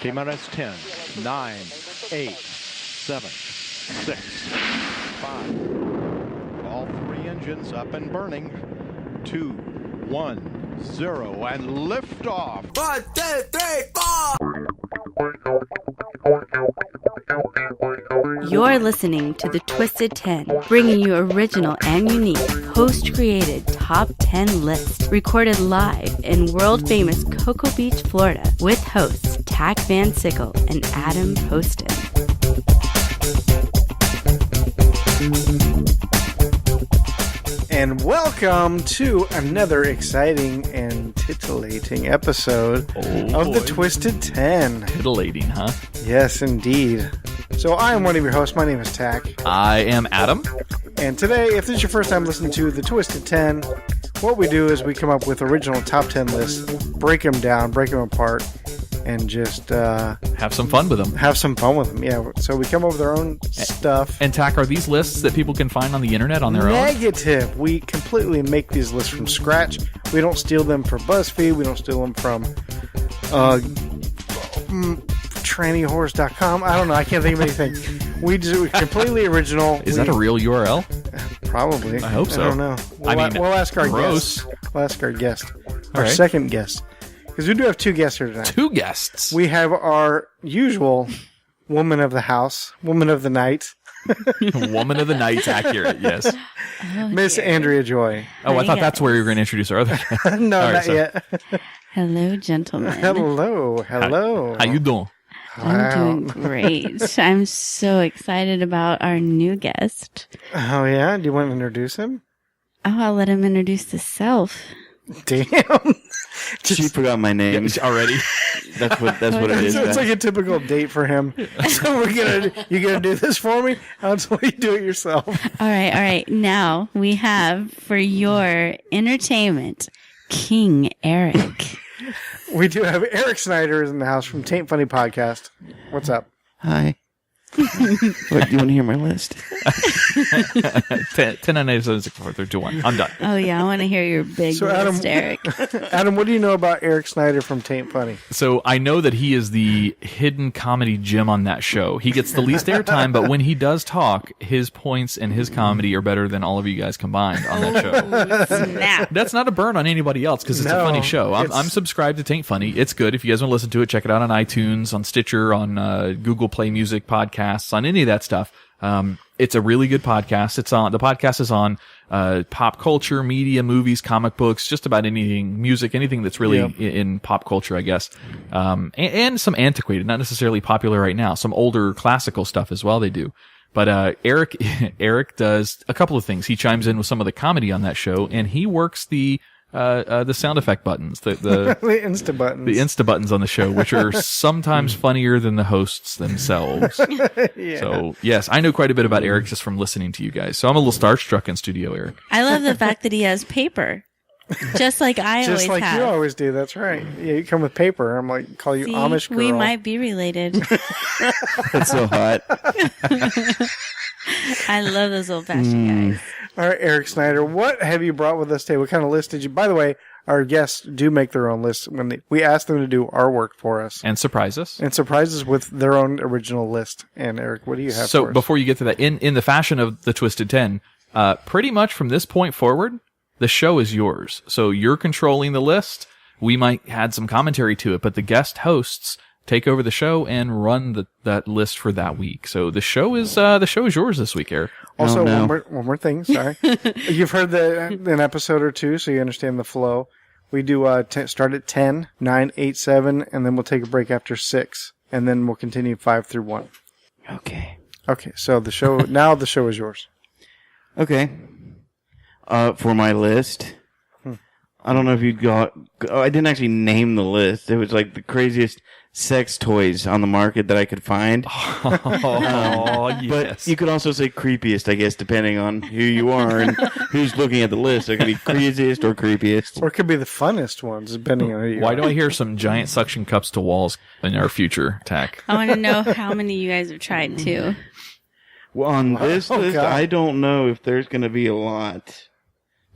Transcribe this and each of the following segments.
T-minus 10, 9, 8, 7, 6, 5. All three engines up and burning. 2, 1, 0, and liftoff. 1, 2, 3, 4. You're listening to The Twisted 10, bringing you original and unique, host-created top 10 lists, recorded live in world-famous Cocoa Beach, Florida, with hosts Tach Van Sickle and Adam Poston. And welcome to another exciting and titillating episode of The Twisted 10. Titillating, huh? Yes, indeed. So I am one of your hosts. My name is Tach. I am Adam. And today, if this is your first time listening to The Twisted 10, what we do is we come up with original top 10 lists, break them down, break them apart, and just have some fun with them. Have some fun with them, yeah. So we come up with our own stuff. And Tach, are these lists that people can find on the internet on their own? Negative. We completely make these lists from scratch. We don't steal them from BuzzFeed. We don't steal them from trannyhorse.com. I don't know. I can't think of anything. We're completely original. Is that a real URL? Probably. I hope so. I don't know. We'll ask our gross. guest. We'll ask our guest. Our right. second guest. Because we do have two guests here tonight. Two guests. We have our usual woman of the house, woman of the night. Woman of the night's accurate, yes. Miss Andrea Joy. Oh, I thought that's where you were going to introduce our other guest. No, right, not yet. Hello, gentlemen. Hello. How you doing? I'm doing great. I'm so excited about our new guest. Oh, yeah? Do you want to introduce him? Oh, I'll let him introduce himself. Damn. She forgot my name Already? That's what it is. It's like a typical date for him. So you're gonna do this for me? Until you do it yourself. All right. Now we have for your entertainment, King Eric. We do have Eric Snyder in the house from Taint Funny podcast. What's up? Hi. What, do you want to hear my list? 10, 9, 8, 7, 6, 4, 3, 2, 1. I'm done. Oh yeah, I want to hear your big list, Eric. Adam, what do you know about Eric Snyder from Taint Funny? So I know that he is the hidden comedy gem on that show. He gets the least airtime, but when he does talk, his points and his comedy are better than all of you guys combined on that show. Snap. That's not a burn on anybody else because it's a funny show. I'm subscribed to Taint Funny. It's good. If you guys want to listen to it, check it out on iTunes, on Stitcher, on Google Play Music podcasts, on any of that stuff. It's a really good podcast. The podcast is on pop culture, media, movies, comic books, just about anything, music, anything that's really in pop culture, I guess. And some antiquated, not necessarily popular right now, some older classical stuff as well they do. But Eric does a couple of things. He chimes in with some of the comedy on that show, and he works the sound effect buttons, the the Insta buttons on the show, which are sometimes funnier than the hosts themselves. Yeah. So yes, I know quite a bit about Eric just from listening to you guys. So I'm a little starstruck in studio, Eric. I love the fact that he has paper, just like I always have. Just like you always do. That's right. Yeah, you come with paper. I'm like, call you Amish girl. We might be related. That's so hot. I love those old-fashioned guys. All right, Eric Snyder, what have you brought with us today? What kind of list did you... By the way, our guests do make their own lists when we ask them to do our work for us. And surprise us. And surprise us with their own original list. And Eric, what do you have so for us? Before you get to that, in the fashion of the Twisted 10, pretty much from this point forward, the show is yours. So you're controlling the list. We might add some commentary to it, but the guest hosts take over the show and run that list for that week. So the show is yours this week, Eric. Also, one more thing. Sorry, you've heard an episode or two, so you understand the flow. We do start at 10, 9, 8, 7, and then we'll take a break after 6, and then we'll continue 5 through 1. Okay. So the show now the show is yours. Okay. For my list, I don't know if you got... I didn't actually name the list. It was like the craziest sex toys on the market that I could find. Yes. But you could also say creepiest, I guess, depending on who you are and who's looking at the list. It could be craziest or creepiest. Or it could be the funnest ones, depending on who you are. Why do I hear some giant suction cups to walls in our future, Tach? I want to know how many you guys have tried, too. Well, on this list, God. I don't know if there's going to be a lot.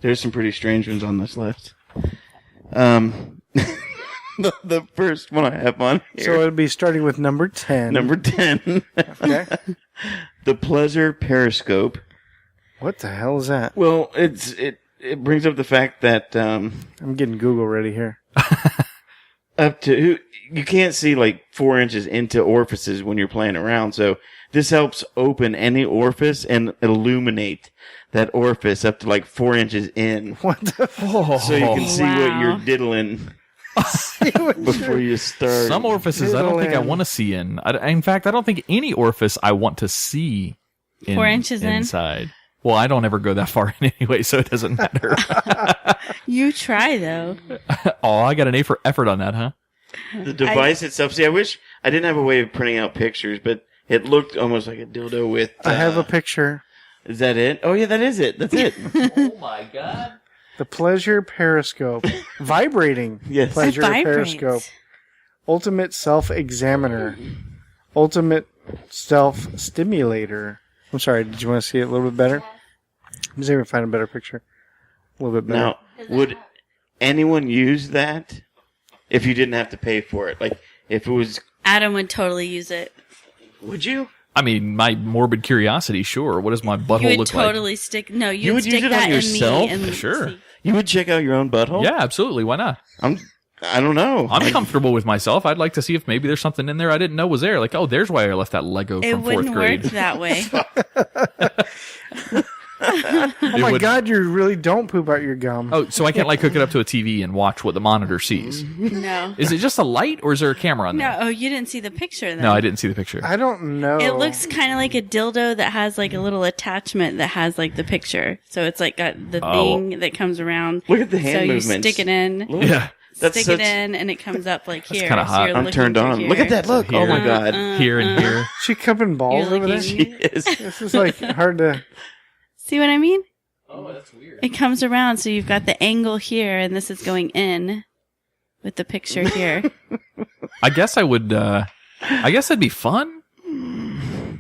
There's some pretty strange ones on this list. the first one I have on here. So it'd be starting with number 10. Number 10. Okay. The pleasure periscope. What the hell is that? Well, it brings up the fact that I'm getting Google ready here. up to you can't see like 4 inches into orifices when you're playing around. So this helps open any orifice and illuminate that orifice up to like 4 inches in. What the So you can see what Wow. you're diddling before you start. Some orifices I don't think I Diddle in. want to see in. In fact, I don't think any orifice I want to see 4 inches in? inside. Well, I don't ever go that far in anyway, so it doesn't matter. You try, though. Oh, I got an A for effort on that, huh? The device itself. See, I wish I didn't have a way of printing out pictures, but it looked almost like a dildo with. I have a picture. Is that it? Oh yeah, that is it. That's it. Oh my god. The pleasure periscope. Vibrating Yes. pleasure It vibrates. periscope. Ultimate self-examiner. Ultimate self-stimulator. I'm sorry, did you want to see it a little bit better? Let's see if I can find a better picture. A little bit better. Now, would anyone use that if you didn't have to pay for it? Like, if it was, Adam would totally use it. would you? I mean, my morbid curiosity, sure. What does my You butthole would look totally stick. No, You you'd would stick use it that on in yourself? me and Sure. see. You would check out your own butthole? like? Yeah, absolutely. Why not? I don't know. I'm comfortable with myself. I'd like to see if maybe there's something in there I didn't know was there. Like, oh, there's why I left that Lego It from fourth wouldn't grade. work that way. Oh my god, you really don't poop out your gum. Oh, so I can't like hook it up to a TV and watch what the monitor sees. No. Is it just a light or is there a camera on there? No, oh, you didn't see the picture then. No, I didn't see the picture. I don't know. It looks kind of like a dildo that has like a little attachment that has like the picture. So it's like got the Oh. thing that comes around. Look at the hand so you movements. stick it in, Look. Yeah. That's stick such- it in, and it comes up like here. kinda hot. you're I'm looking turned through on. here. Look at that. Look. Here. Oh my god. Here and here. She cupping balls You're over there? looking- She is. This is like hard to... See what I mean? Oh, that's weird. It comes around, so you've got the angle here, and this is going in with the picture here. I guess I would, I guess that'd be fun.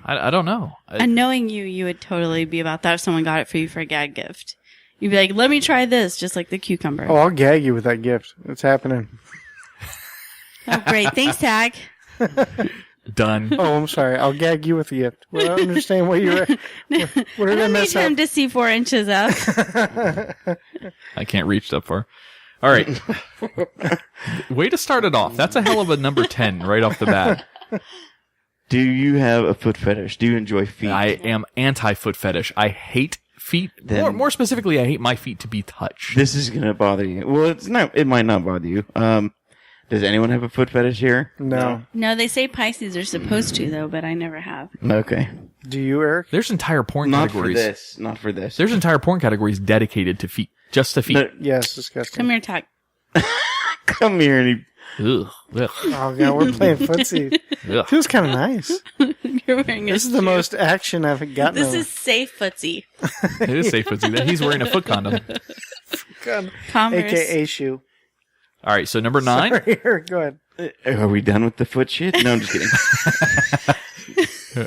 I don't know. And knowing you, you would totally be about that if someone got it for you for a gag gift. You'd be like, let me try this, just like the cucumber. Oh, I'll gag you with that gift. It's happening. Oh, great. Thanks, Tag. Done. Oh, I'm sorry. I'll gag you with the gift. Well, I don't understand what you're... Where I did I don't need mess up? him to see 4 inches up. I can't reach that far. All right. Way to start it off. That's a hell of a number 10 right off the bat. Do you have a foot fetish? Do you enjoy feet? I am anti-foot fetish. I hate feet. Then- More specifically, I hate my feet to be touched. This is gonna bother you. Well, it's not. It might not bother you. Does anyone have a foot fetish here? No. No, they say Pisces are supposed to, though, but I never have. Okay. Do you, Eric? There's entire porn Not categories. for this. Not for this. There's entire porn categories dedicated to feet. Just to feet. No, Yes, disgusting. Come here, Tag. come here and Ugh. Ugh. Oh, God, we're playing footsie. Ugh. Feels kind of nice. You're wearing a This is the most action I've gotten. This in- is safe footsie. It is safe to see that. He's wearing a foot condom. God. Converse. AKA shoe. All right, so number 9. Sorry, Eric, go ahead. Are we done with the foot shit? No, I'm just kidding.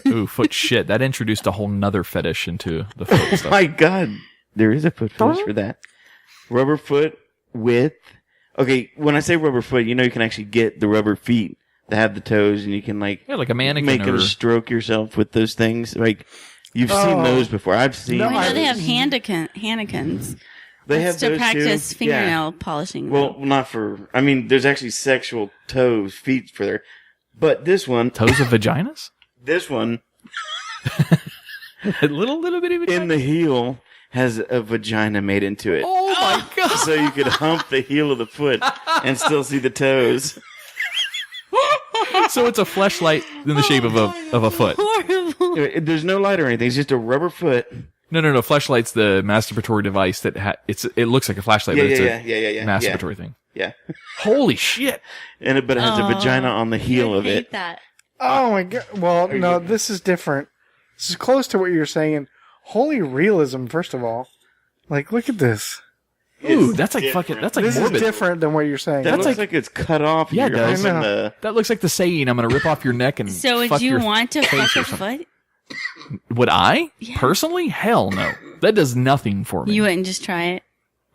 Ooh, foot shit. That introduced a whole nother fetish into the foot stuff. My God, there is a foot fetish for that. Rubber foot with. Okay, when I say rubber foot, you know you can actually get the rubber feet that have the toes, and you can like Yeah, like a mannequin make or... them stroke yourself with those things. Like you've seen Oh. those before. I've seen. No, I know they have I've- Hannikins. They That's have to those practice too. Yeah. fingernail polishing. Well, not for. I mean, there's actually sexual toes, feet for there, but this one, Toes of vaginas? A little bitty vagina? in the heel has a vagina made into it. Oh my god! So you could hump the heel of the foot and still see the toes. So it's a fleshlight in the shape of a foot. horrible. There's no light or anything. It's just a rubber foot. No. Fleshlight's the masturbatory device that it looks like a flashlight, Yeah, but it's yeah. a masturbatory thing. Yeah. Holy shit! But it has a vagina on the heel I of hate it. that. Oh, my God. Well, no, this is different. This is close to what you're saying. Holy realism, first of all. Like, look at this. Ooh, that's like different. fucking. That's like This morbid. is different than what you're saying. That That's looks like- like it's cut off. Yeah, it You're does. humping I know. the- That looks like the saying, "I'm going to rip off your neck and So would fuck you your want to face fuck or a something." foot? Would I personally? Hell no. That does nothing for me. You wouldn't just try it.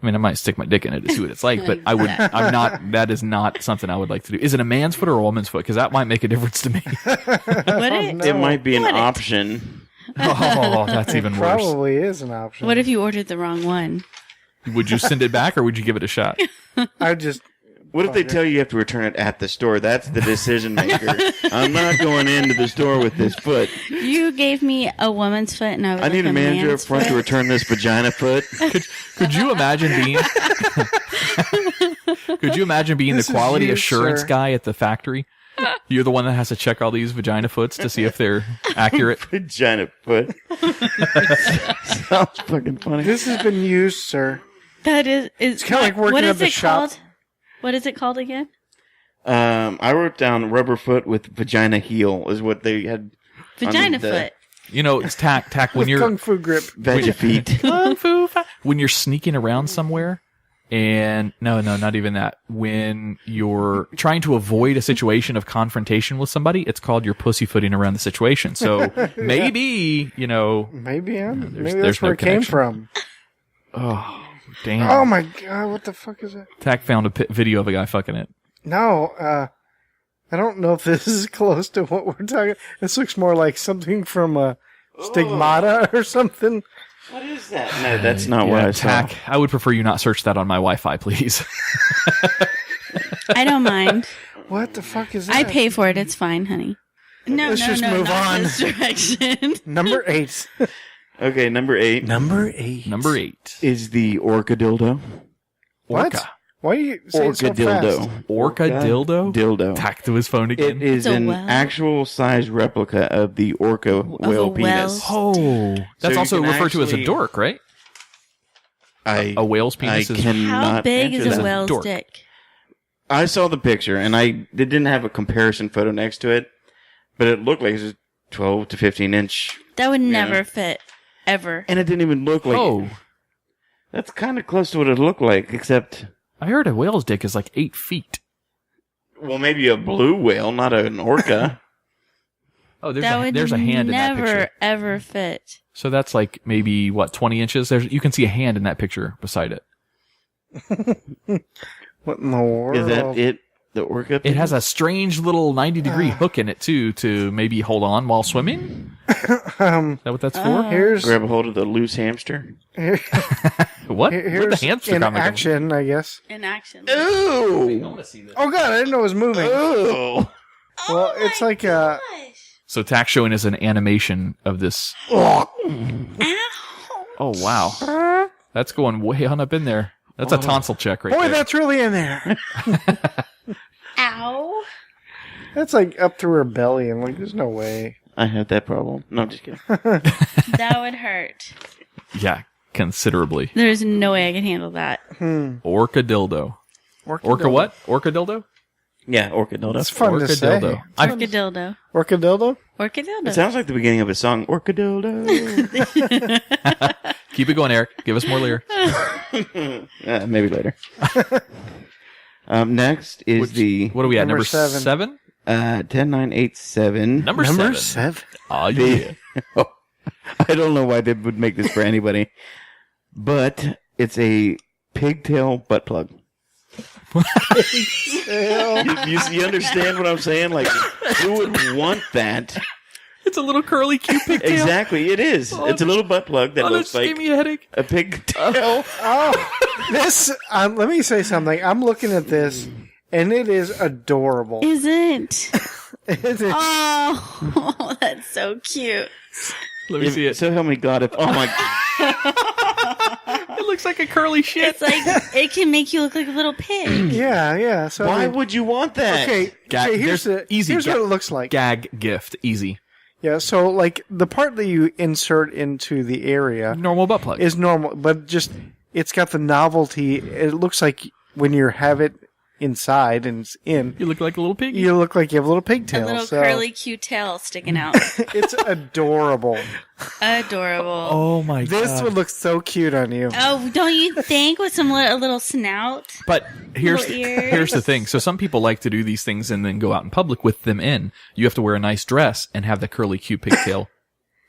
I mean, I might stick my dick in it to see what it's like, but that is not something I would like to do. Is it a man's foot or a woman's foot? Because that might make a difference to me. It might be an option. Oh, that's even worse. Probably is an option. What if you ordered the wrong one? Would you send it back or would you give it a shot? What if they tell you have to return it at the store? That's the decision maker. I'm not going into the store with this foot. You gave me a woman's foot, and I need a manager up front to return this vagina foot. Could you imagine being? Could you imagine being the quality assurance guy at the factory? You're the one that has to check all these vagina foots to see if they're accurate. Vagina foot. Sounds fucking funny. This has been used, sir. That is. It's kind of like working at the shop. Called? What is it called again? I wrote down rubber foot with vagina heel is what they had. Vagina foot. You know, it's tack when you're kung fu grip. Veggie feet. Kung fu. When you're sneaking around somewhere, and no, not even that. When you're trying to avoid a situation of confrontation with somebody, it's called you're pussyfooting around the situation. So maybe maybe there's that's where no it came connection. from. Oh, damn. Oh my god, what the fuck is that? Tack found a video of a guy fucking it. No, I don't know if this is close to what we're talking. This looks more like something from Stigmata or something. What is that? No, that's not what I saw. Tack. I would prefer you not search that on my Wi-Fi, please. I don't mind. What the fuck is that? I pay for it. It's fine, honey. No, Let's just move not on. this direction. Number 8. Okay, number 8. Number 8. Number 8 is the Orca dildo. What? Orca. Why are you saying Orca so dildo. fast? Orca dildo? Dildo. Tack to his phone again. It is It's a an well. actual size replica of the orca whale a penis. Oh, that's you also can referred to as a actually- dork, right? A whale's penis I is cannot How big is answer a that. whale's dork. dick? I saw the picture, and it didn't have a comparison photo next to it, but it looked like it was 12 to 15 inch. That would Yeah. never fit, ever. And it didn't even look like Oh, That's kind of close to what it looked like, except, I heard a whale's dick is like 8 feet. well, maybe a blue whale, not an orca. Oh, That would there's a hand in that never, picture. ever fit. So that's like maybe, 20 inches? You can see a hand in that picture beside it. What in the world? Is that it? The orca? It has a strange little 90-degree hook in it, too, to maybe hold on while swimming? Is that what that's for? Here's Grab a hold of the loose hamster. What? Where'd here's the hamster in come from? action, I guess. In action. Ooh! Oh god, I didn't know it was moving. Ooh! Well, it's like a. So Tack showing us an animation of this. Ow. Oh, wow. That's going way on up in there. That's a tonsil check right Boy, there. that's really in there. Ow. That's like up through her belly, and like, there's no way. I have that problem. No, I'm just kidding. That would hurt. Yeah, considerably. There's no way I can handle that. Orca dildo. Orca what? Orca dildo? Yeah, orca dildo. That's fun Orca to say. dildo. Orca dildo. Orca dildo? Orca It dildo. sounds like the beginning of a song. Orca dildo. Keep it going, Eric. Give us more lyrics. Maybe later. Next is What are we at? Number Number 7. 7? 10987. Number 7. Oh, yeah. I don't know why they would make this for anybody, but it's a pigtail butt plug. You understand what I'm saying? Like, who would want that? It's a little curly, cute pigtail. Exactly, it is. It's a little butt plug that Oh, looks that like gave me a headache. a pigtail. Oh, this. Let me say something. I'm looking at this, and it is adorable. Is it? It is. Oh, that's so cute. Let me see it. So help me God, if oh my It looks like a curly shit. It's like, it can make you look like a little pig. Yeah. So why I mean, would you want that? okay, Gag- here's there's easy here's gag- what it looks like. Gag gift. Easy. Yeah, so like the part that you insert into the area Normal butt plug. is normal, but just it's got the novelty. It looks like when you have it inside and it's in, You look like a little pig. you look like you have a little A pigtail. little so curly, cute tail sticking out. it's adorable. Adorable. Oh my This god. would look so cute on you. Oh, don't you think with a little snout? But here's Little ears. here's the thing. So some people like to do these things and then go out in public with them in. You have to wear a nice dress and have the curly, cute pigtail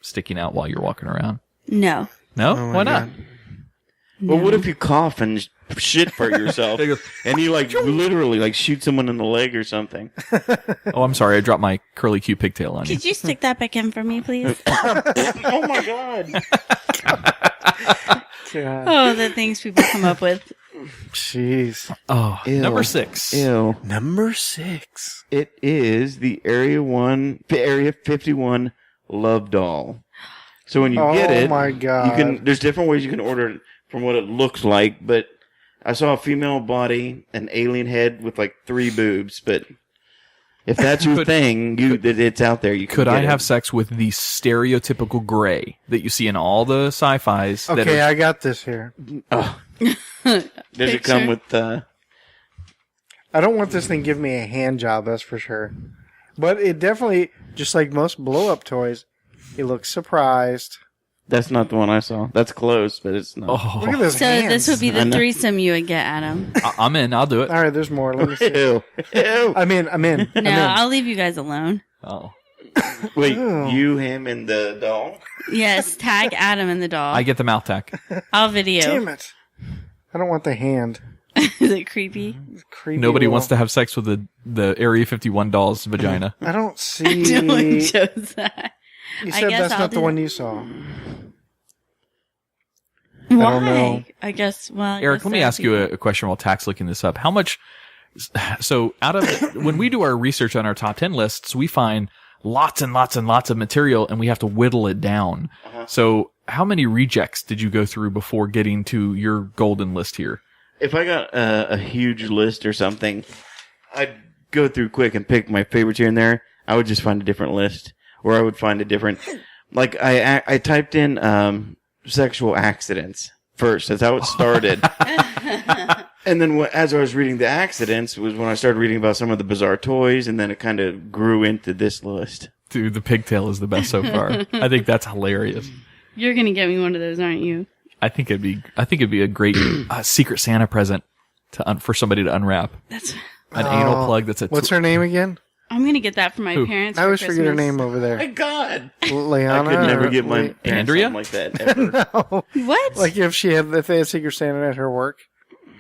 sticking out while you're walking around. No. No? Oh my Why not? God. Well, what if you cough and shit for yourself, and you like literally like shoot someone in the leg or something? Oh, I'm sorry. I dropped my curly Q pigtail on you. Could you stick that back in for me, please? Oh my god! God. Oh, the things people come up with. Jeez. Oh, Ew. number 6. Ew. Number 6. It is the Area 51 Love Doll. So when you get it, my God. There's different ways you can order it from what it looks like, but I saw a female body, an alien head with like 3 boobs, but if that's your thing, it's out there. You can Could I get have it. sex with the stereotypical gray that you see in all the sci-fis? Okay, I got this here. Oh. Does it come with? I don't want this thing to give me a hand job, that's for sure. But it definitely, just like most blow-up toys, it looks surprised. That's not the one I saw. That's close, but it's not. Oh, Look at those So hands. this would be I the know. threesome you would get, Adam. I'm in. I'll do it. All right, there's more. Let me see. Ew. Ew. I'm in. No, I'll leave you guys alone. Oh, Wait, Ew. you, him, and the doll? Yes, tag Adam and the doll. I get the mouth tack. I'll video. Damn it. I don't want the hand. Is it creepy? Creepy Nobody little- wants to have sex with the Area 51 doll's vagina. I don't see. No one chose that. You I said guess that's I'll not the do one that. you saw. Why? don't know. I guess. Well, I Eric, guess let me that'd ask be- you a question while Tack's looking this up. How much? So out of when we do our research on our top 10 lists, we find lots and lots and lots of material, and we have to whittle it down. So how many rejects did you go through before getting to your golden list here? If I got a huge list or something, I'd go through quick and pick my favorites here and there. I would just find a different list, or I would find a different. Like I typed in sexual accidents first. That's how it started. And then as I was reading the accidents was when I started reading about some of the bizarre toys, and then it kind of grew into this list. Dude, the pigtail is the best so far. I think that's hilarious. You're gonna get me one of those, aren't you? I think it'd be a great Secret Santa present for somebody to unwrap. That's. An anal plug that's What's her name again? I'm gonna get that for my Who? parents. I for always forget her Christmas. name over My there. God, Leanna? I could never or get my parents Andrea? something like that ever. No. What? Like if they had Secret Santa at her work.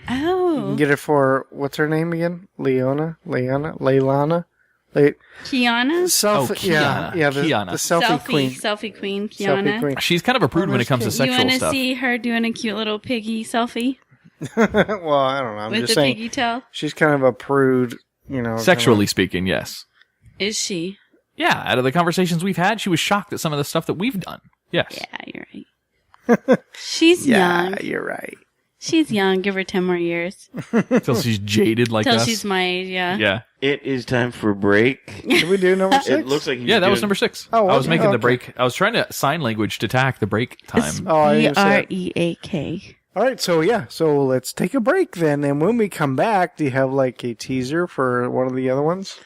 You Oh, can get it for, what's her name again? Leilana? Kiana. Yeah, the Kiana. selfie queen. Selfie queen, Selfie Kiana. queen. She's kind of a prude when it comes to You sexual want to stuff. see her doing a cute little piggy selfie Well, I don't know. I'm with just the saying piggy tail? she's kind of a prude, you know. Sexually speaking, yes. Is she? Yeah, out of the conversations we've had, she was shocked at some of the stuff that we've done. Yes. Yeah, you're right. She's young. You're right. She's young. Give her 10 more years Till she's jaded like till us. she's my age. Yeah. Yeah. It is time for a break. Did we do number 6? It looks like Yeah, that was number 6. Oh, I was okay. making the Okay. break. I was trying to sign language to tack the break time. Oh, I didn't say that. BREAK. All right, so let's take a break then. And when we come back, do you have like a teaser for one of the other ones?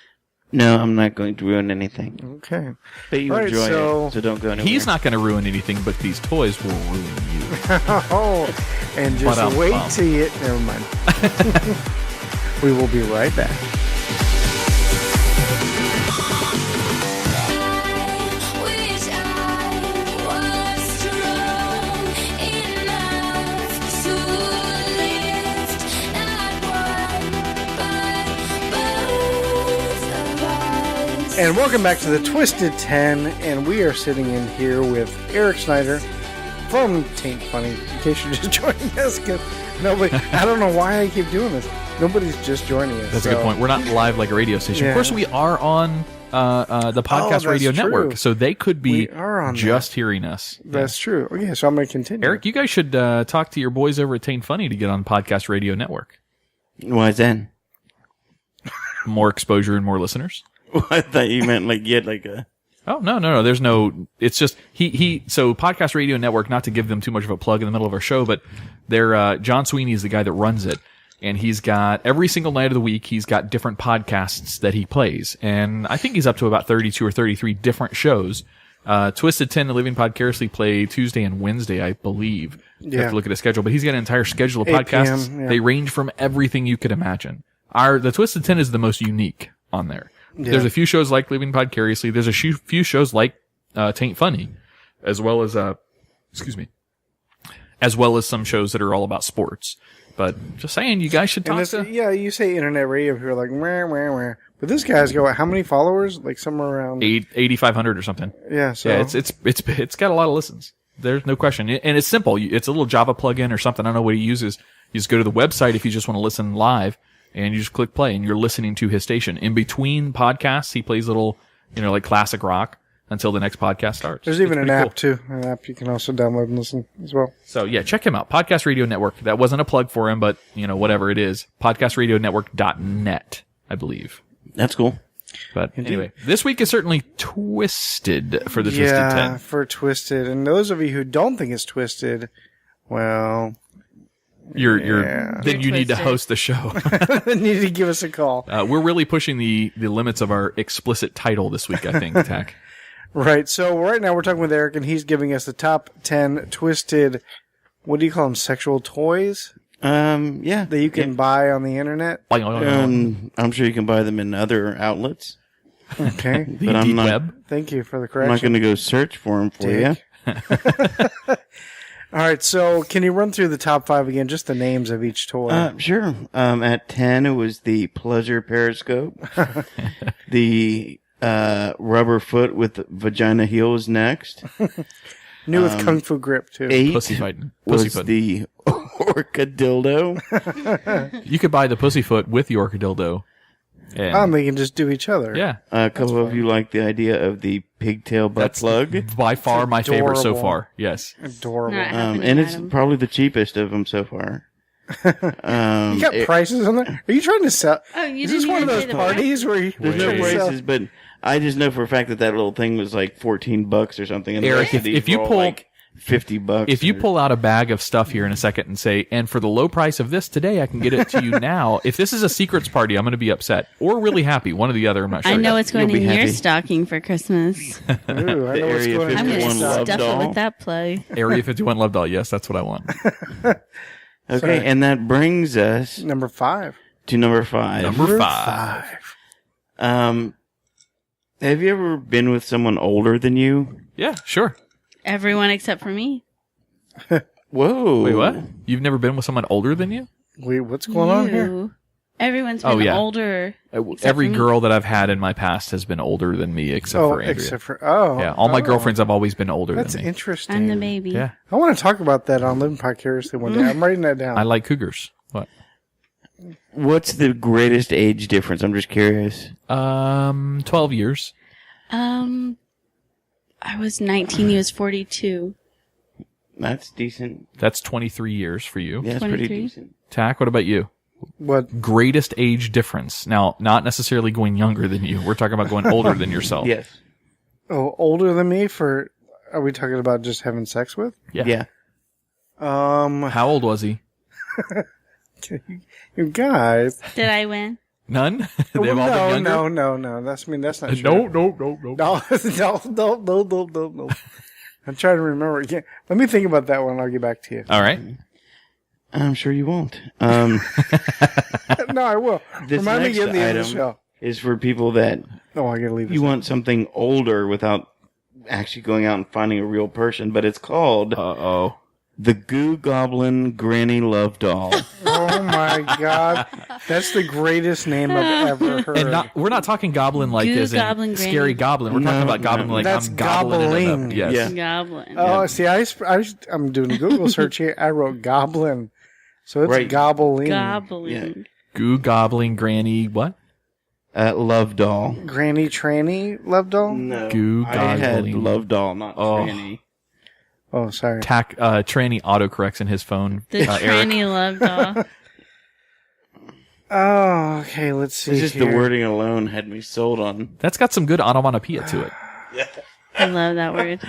No, I'm not going to ruin anything. Okay. But you All right, enjoy so- it, so don't go anywhere. He's not going to ruin anything, but these toys will ruin you. Oh, and just Ba-dum-bum. wait till you... Never mind. We will be right back. Wish I was strong enough to lift not one but both of us. And welcome back to the Twisted 10, and we are sitting in here with Eric Snyder from Taint Funny, in case you're just joining us, because nobody, I don't know why I keep doing this. Nobody's just joining us. That's a good point. We're not live like a radio station. Yeah. Of course, we are on the podcast that's radio true. network, so they could be We are on just hearing us. That's true. Okay, so I'm going to continue. Eric, you guys should talk to your boys over at Taint Funny to get on podcast radio network. Why then? More exposure and more listeners. I thought you meant like you had like a. Oh, no. There's no, it's just, so Podcast Radio Network, not to give them too much of a plug in the middle of our show, but they're, John Sweeney is the guy that runs it. And he's got, every single night of the week, he's got different podcasts that he plays. And I think he's up to about 32 or 33 different shows. Twisted 10, the Living Podcarously play Tuesday and Wednesday, I believe. You have to look at his schedule, but he's got an entire schedule of 8 podcasts. PM, yeah. They range from everything you could imagine. The Twisted 10 is the most unique on there. Yeah. There's a few shows like Living Podcarously. There's a few shows like Taint Funny, as well as as well as some shows that are all about sports. But just saying, you guys should talk to... Yeah, you say internet radio, people are like, meh, meh, meh. But this guy's got, how many followers? Like somewhere around... 8,500 or something. Yeah, so... Yeah, it's got a lot of listens. There's no question. And it's simple. It's a little Java plugin or something. I don't know what he uses. You just go to the website if you just want to listen live, and you just click play, and you're listening to his station. In between podcasts, he plays little, like classic rock until the next podcast starts. There's even an app, cool. too. An app you can also download and listen as well. So, yeah, check him out. Podcast Radio Network. That wasn't a plug for him, but, whatever it is. Podcastradionetwork.net, I believe. That's cool. But anyway, this week is certainly twisted for the Twisted 10. Yeah, for Twisted. And those of you who don't think it's twisted, well... Then you need to twisted. host the show. need to give us a call. We're really pushing the limits of our explicit title this week, I think, Tach. Right, so right now we're talking with Eric, and he's giving us the top 10 twisted, what do you call them, sexual toys? Yeah. That you can buy on the internet? I'm sure you can buy them in other outlets. Okay. The but I'm deep not- web. Thank you for the I'm not correction. going to go search for them for you. Dick. All right, so can you run through the top 5 again, just the names of each toy? Sure. At 10, it was the Pleasure Periscope. The rubber foot with vagina heels next. New with Kung Fu Grip, too. 8 Pussy fighting. was Pussyfoot. the Orca dildo. You could buy the Pussyfoot with the Orca dildo. And They can just do each other. yeah. A couple of you like the idea of the pigtail butt That's plug. by far my favorite so adorable. far. Yes. Adorable. Not happening, And it's Adam. probably the cheapest of them so far. You got prices on there? Are you trying to sell? Oh, you Is this didn't one of even those say the parties where you... There's no Wait. prices, but I just know for a fact that little thing was like $14 or something. And the Eric, rest of these if you were all pull- like $50. If you pull out a bag of stuff here in a second and say, and for the low price of this today, I can get it to you now. If this is a secrets party, I'm going to be upset or really happy. One or the other. I'm not sure. I know yet. what's going You'll in be your happy. stocking for Christmas. Ooh, I know what's Area going on. I'm going to 51 love stuff doll. it with that play. Area 51 Love Doll. Yes, that's what I want. Okay, Sorry. and that brings us Number 5. to number 5. Number 5. Have you ever been with someone older than you? Yeah, sure. Everyone except for me. Whoa. Wait, what? You've never been with someone older than you? Wait, what's going on here? You. Everyone's been Oh, yeah. older. Every for me. girl that I've had in my past has been older than me, except for Andrea. except for... Yeah, all my girlfriends have always been older That's than me. interesting. I'm the baby. Yeah, I want to talk about that on Living Vicariously one day. I'm writing that down. I like cougars. What? What's the greatest age difference? I'm just curious. 12 years. I was 19. He was 42. That's decent. That's 23 years for you. Yeah, that's pretty 23. decent. Tack, what about you? What? Greatest age difference. Now, not necessarily going younger than you. We're talking about going older than yourself. Yes. Oh, older than me for... Are we talking about just having sex with? Yeah. How old was he? You guys. Did I win? None? They've all been younger? No. That's not true. No. No. I'm trying to remember. Yeah. Let me think about that one. I'll get back to you. All right. I'm sure you won't. No, I will. This Remind me next again the end of the item show. is for people that Oh, I gotta leave this. you want something older without actually going out and finding a real person, but it's called Uh-oh. the Goo Goblin Granny Love Doll. Oh my god, that's the greatest name I've ever heard. And we're not talking goblin like Goo as in goblin granny. scary goblin. We're talking No, about goblin no. like That's I'm gobbling it gobbling. up. Yes. Yeah. Goblin. Oh, see, I'm doing a Google search here. I wrote goblin, so it's Right. gobbling. Goblin. Goo gobbling granny what? Love Doll. Granny tranny love doll. No. Goo I had Goblin. Love Doll, not Oh. Granny. Oh, sorry. Tack tranny autocorrects in his phone. The Eric. tranny love doll. Oh, okay. Let's see. It's just here. the wording alone had me sold on. That's got some good onomatopoeia to it. I love that word.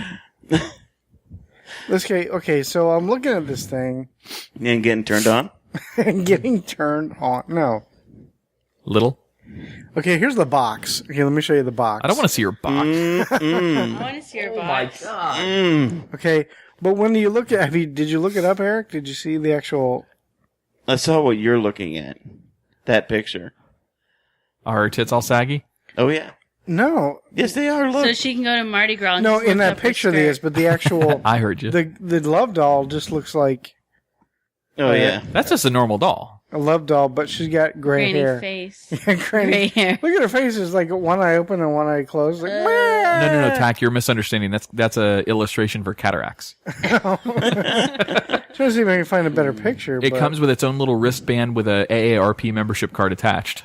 Let's get. Okay, so I'm looking at this thing And getting turned on? and getting turned on. No. Little. Okay, here's the box. Okay, let me show you the box. I don't want to see your box. I want to see your box. Okay, but when you look at, did you look it up, Eric? Did you see the actual? I saw what you're looking at. That picture. Are her tits all saggy? Oh, yeah. No. Yes, they are. Look. So she can go to Mardi Gras and No, just in lift that up her picture skirt. there is, but the actual... I heard you. The love doll just looks like oh, yeah. That's just a normal doll. a love doll, but she's got gray Granny hair. face. Granny. Gray hair. Look at her face. It's like one eye open and one eye closed. Like, No, Tack, you're misunderstanding. That's a illustration for cataracts. Trying to see if I can find a better picture. It but comes with its own little wristband with a AARP membership card attached.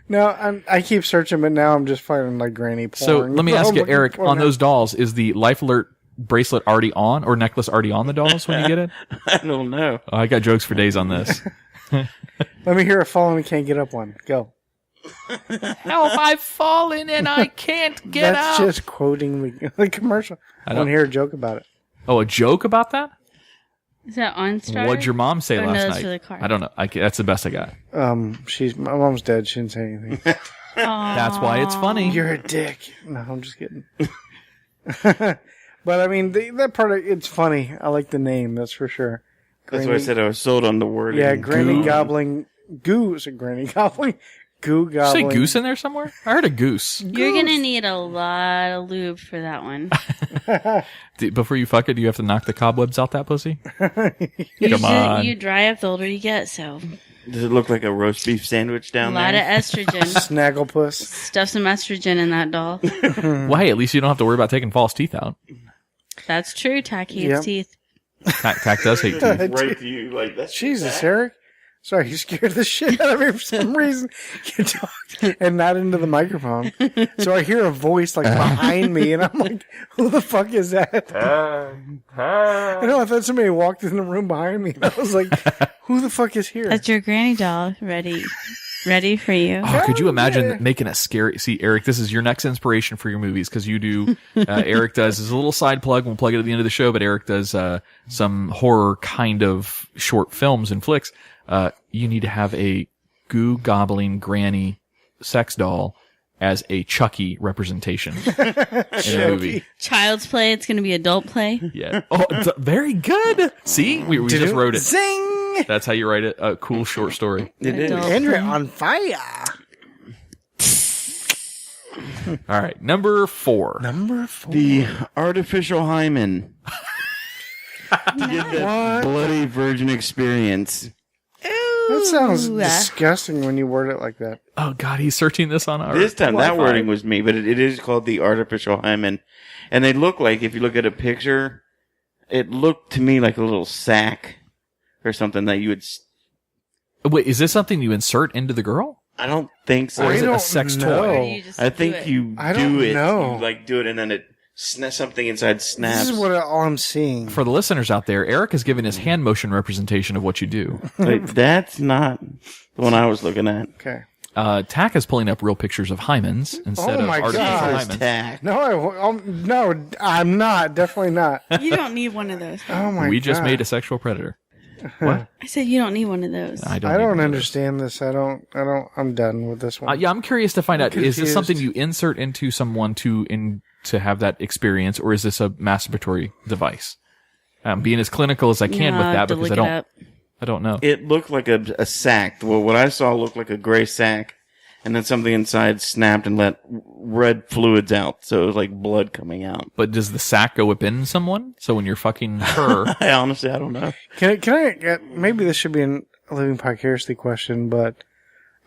No, I keep searching, but now I'm just finding like granny porn. So let me I'm ask you, looking Eric, for on that. those dolls, is the Life Alert bracelet already on or necklace already on the dolls when you get it? I don't know. Oh, I got jokes for days on this. Let me hear a fall and we can't get up one. Go. Help, I've fallen and I can't get That's up. just quoting the commercial. I don't- want to hear a joke about it. Oh, a joke about that? Is that on Star? What'd your mom say Or last no, that's night? for the car. I don't know. That's the best I got. My mom's dead. She didn't say anything. That's why it's funny. You're a dick. No, I'm just kidding. But I mean, that part of it's funny. I like the name. That's for sure. That's why I said I was sold on the word. Yeah, Granny Gobbling Goose. Granny Gobbling Goo Did you Gobbling. say goose in there somewhere? I heard a goose. You're gonna need a lot of lube for that one. Before you fuck it, do you have to knock the cobwebs out that pussy? Come on. You dry up the older you get, so Does it look like a roast beef sandwich a down lot there? of estrogen. Snagglepuss. Stuff some estrogen in that doll. Well, hey, at least you don't have to worry about taking false teeth out. That's true. Tack hates Yep. teeth. Tack does hate teeth. right to you, like that's Jesus, Eric. Sorry, you scared the shit out of me for some reason. You talked and not into the microphone. So I hear a voice like behind me, and I'm like, who the fuck is that? I know, I thought somebody walked in the room behind me, and I was like, who the fuck is here? That's your granny doll. Ready for you. Oh, could you imagine making a scary... See, Eric, this is your next inspiration for your movies, because you do... Eric does his little side plug. We'll plug it at the end of the show, but Eric does some horror kind of short films and flicks. You need to have a goo-gobbling granny sex doll as a Chucky representation in a movie. Child's play. It's gonna be adult play. Yeah. Oh, very good. See? We just wrote it. Zing! That's how you write it. A cool short story. It is. Adult Andrea play. on fire. All right. Number 4. Number 4. The artificial hymen. Get that bloody virgin experience. That sounds disgusting when you word it like that. Oh, God. He's searching this on our This time, that Wi-Fi. wording was me, but it is called the artificial hymen. And they look like, if you look at a picture, it looked to me like a little sack or something that you would... Wait, is this something you insert into the girl? I don't think so. Or is it don't a sex know. toy? Or do you just I do think it? you I do don't it. know. You like do it, and then it something inside snaps. This is what all I'm seeing. For the listeners out there, Eric has given his hand motion representation of what you do. Like, that's not the one I was looking at. Okay. Tack is pulling up real pictures of hymens instead Oh of my artificial God. hymens. Tack. No, I'm not. Definitely not. You don't need one of those. Oh my God. We just made a sexual predator. I said you don't need one of those. I I need don't one of understand this. I'm done with this those. one. Yeah, I'm curious to find out, is this confused. something you insert into someone to have that experience, or is this a masturbatory device? I'm being as clinical as I can with that because I don't know. It looked like a sack. Well, what I saw looked like a gray sack, and then something inside snapped and let red fluids out. So it was like blood coming out. But does the sack go within someone? So when you're fucking her, I honestly, I don't know. Can I maybe this should be a living vicariously question, but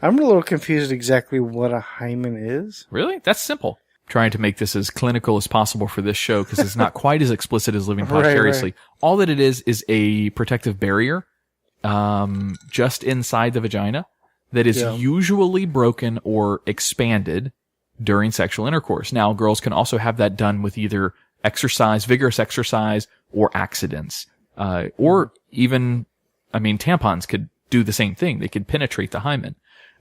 I'm a little confused exactly what a hymen is. really? That's simple. Trying to make this as clinical as possible for this show because it's not quite as explicit as living Right, vicariously. right. All that it is a protective barrier, just inside the vagina that is usually broken or expanded during sexual intercourse. Now, girls can also have that done with either exercise, vigorous exercise, or accidents. Or even, tampons could do the same thing. They could penetrate the hymen.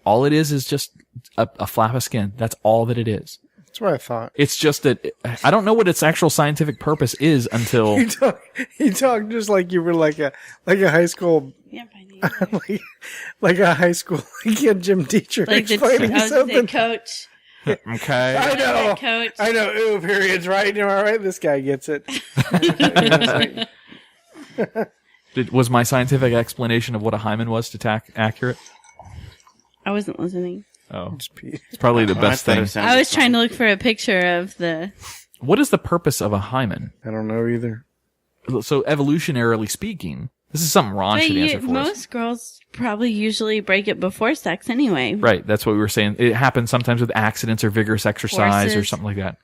All it is just a flap of skin. That's all that it is. That's what I thought. It's just that I don't know what its actual scientific purpose is until You talk just like you were like a high school Yep, I need like a high school gym teacher like the explaining I was something. the coach. okay. I know. Coach. I know. Ooh, periods, right? You know, right? This guy gets it. Was my scientific explanation of what a hymen was to Tack accurate? I wasn't listening. Oh, Just pee. it's probably the best thing. I was trying to look for a picture of the... What is the purpose of a hymen? I don't know either. So evolutionarily speaking, this is something Ron should answer for us. Most girls probably usually break it before sex anyway. Right, that's what we were saying. It happens sometimes with accidents or vigorous exercise or Horses. something like that.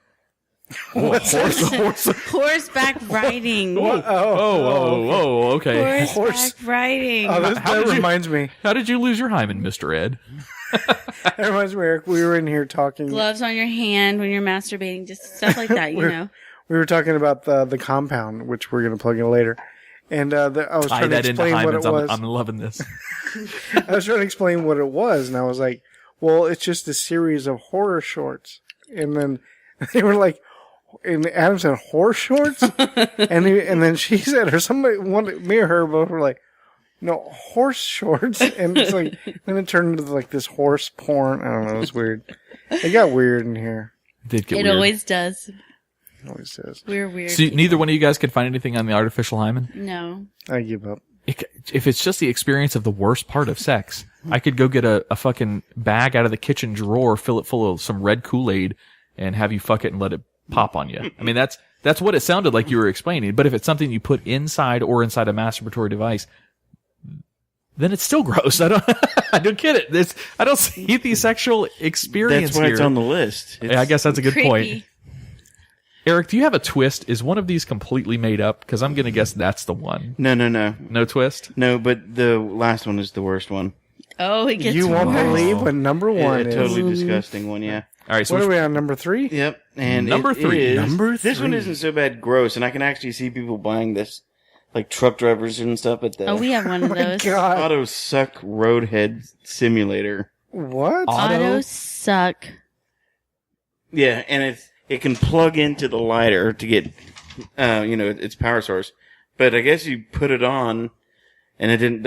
Horseback riding. Oh, okay. Horseback riding. Oh, How that did you- reminds me. How did you lose your hymen, Mr. Ed? That reminds me, Eric. We were in here talking. Gloves on your hand when you're masturbating, just stuff like that, you know. We were talking about the compound, which we're going to plug in later. And I was Tie trying to that into explain what it hymens. was. I'm loving this. I was trying to explain what it was, and I was like, well, it's just a series of horror shorts. And then they were like, and Adam said, horse shorts? and then she said, or somebody, me or her both were like, no, horse shorts. And it's like, then it turned into like this horse porn. I don't know, it was weird. It got weird in here. It did get It weird. always does. It always says. We're weird. So people. neither one of you guys could find anything on the artificial hymen? No. I give up. If it's just the experience of the worst part of sex, I could go get a fucking bag out of the kitchen drawer, fill it full of some red Kool-Aid, and have you fuck it and let it pop on you. I mean, that's what it sounded like you were explaining. But if it's something you put inside or inside a masturbatory device, then it's still gross. I don't get it. I don't see the sexual experience That's why here. it's on the list. Yeah, I guess that's a good Creepy. point. Eric, do you have a twist? Is one of these completely made up? Because I'm going to guess that's the one. No. No twist? No, but the last one is the worst one. Oh, it gets You won't worse. believe what number one A is. totally disgusting one, yeah. All right, so What which- are we on, number 3? Yep. And Number it three. is- Number This one 3. isn't so bad gross, and I can actually see people buying this, like truck drivers and stuff at the Oh, we have one of those. God. Auto Suck Roadhead Simulator. What? Auto suck. Yeah, and it can plug into the lighter to get, its power source. But I guess you put it on, and it didn't.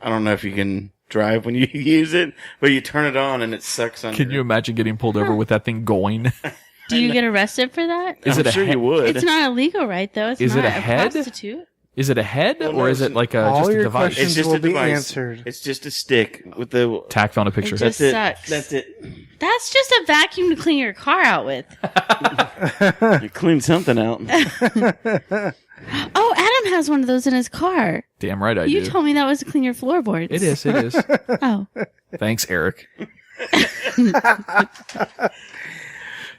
I don't know if you can drive when you use it, but you turn it on and it sucks under. can you imagine getting pulled over with that thing going? Do you get arrested for that? Is it I'm a sure he- you would. It's not illegal, right, though? It's Is it not a head? prostitute. Is it a head Well, or no, is it like all just a your device? questions- It's just will a be device. answered. It's just a stick with the. Tack found a picture. It That's just it. sucks. That's it. That's just a vacuum to clean your car out with. You clean something out. Oh, Adam has one of those in his car. Damn right I You do. told me that was to clean your floorboards. It is. Oh. Thanks, Eric.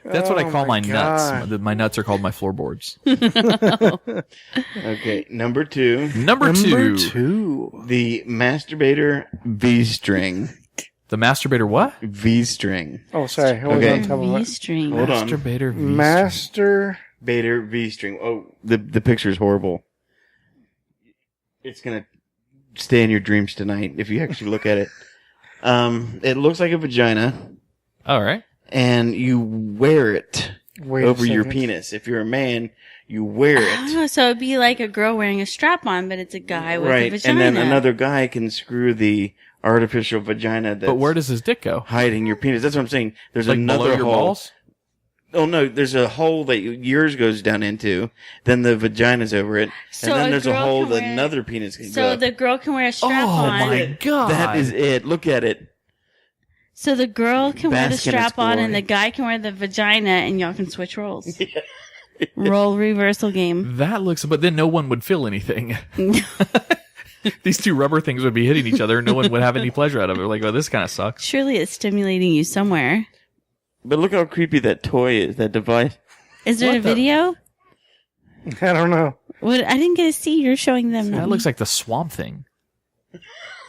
That's what I call my God. nuts. My nuts are called my floorboards. Okay, number 2, Number two. 2. the masturbator V-string. The masturbator what? V-string. Oh, sorry. Hold Okay. on top of it. V-string. Hold on. Masturbator V. Master. Bader V-string. Oh, the picture's horrible. It's gonna stay in your dreams tonight if you actually look at it. It looks like a vagina, All right. and you wear it Wait a over your second. penis. If you're a man, you wear it. Oh, so it'd be like a girl wearing a strap on, but it's a guy with a Right, vagina. and then another guy can screw the artificial vagina that's But where does his dick go? hiding your penis. That's what I'm saying. There's Like another below your hole. balls? Oh no, there's a hole that yours goes down into. Then the vagina's over it, So and then a there's a girl hole can that wear- another penis can go. So up. the girl can wear a strap Oh on. my god. That is it. Look at it. So the girl can wear the Bask in its strap on, and glory. the guy can wear the vagina, and y'all can switch roles. Role reversal game. That looks, but then no one would feel anything. These two rubber things would be hitting each other, and no one would have any pleasure out of it. Like, oh, this kind of sucks. Surely it's stimulating you somewhere. But look how creepy that toy is. That device. Is there a video? I don't know. What? I didn't get to see. You're showing them. That looks like the swamp thing.